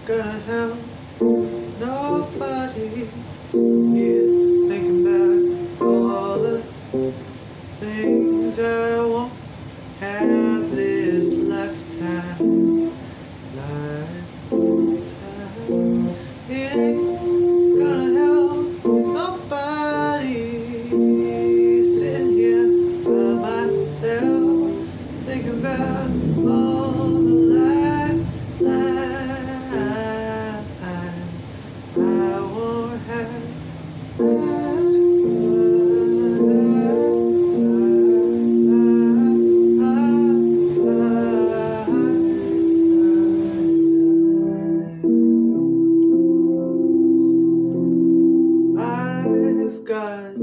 Gonna help nobody's here thinking back all the things I won't have this lifetime. It ain't gonna help nobody sitting here by myself thinking about all the lifelines I won't have. I've got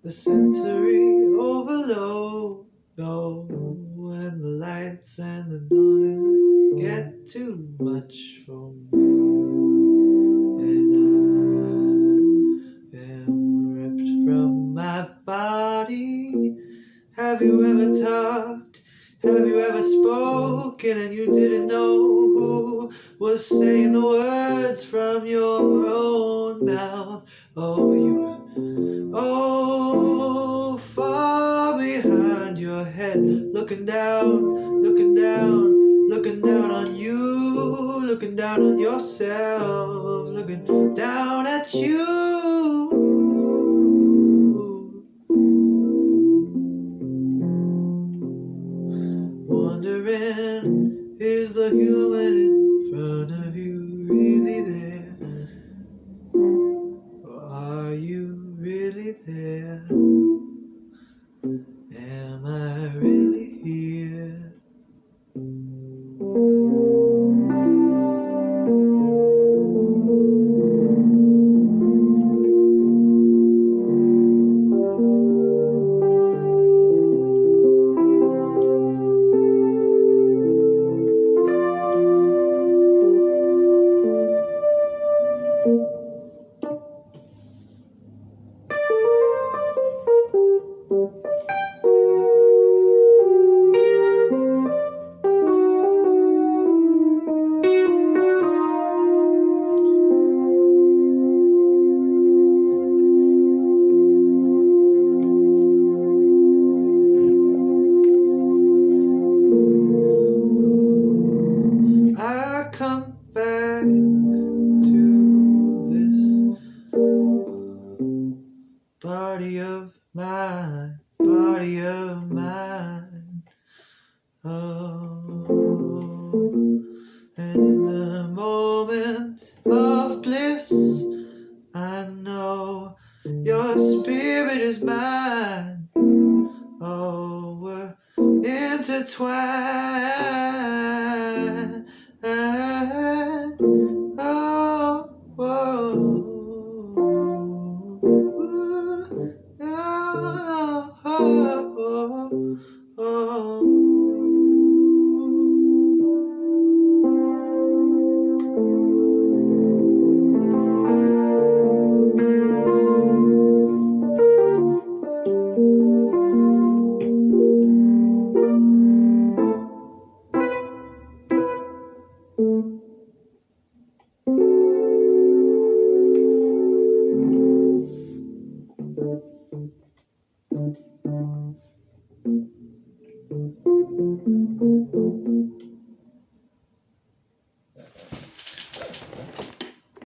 the sensory overload. Oh, when the lights and the noise get too much for me, and I am ripped from my body. Have you ever talked? Have you ever spoken and you didn't know who was saying the words from your own mouth? Oh, far behind your head, looking down, looking down, looking down on you, looking down on yourself, looking down at you. Wondering, is the human in front of you really there? Or are you really there? Am I really here? I come back to this body of mine, body of mine. Oh, and in the moment of bliss, I know your spirit is mine. Oh, we're intertwined.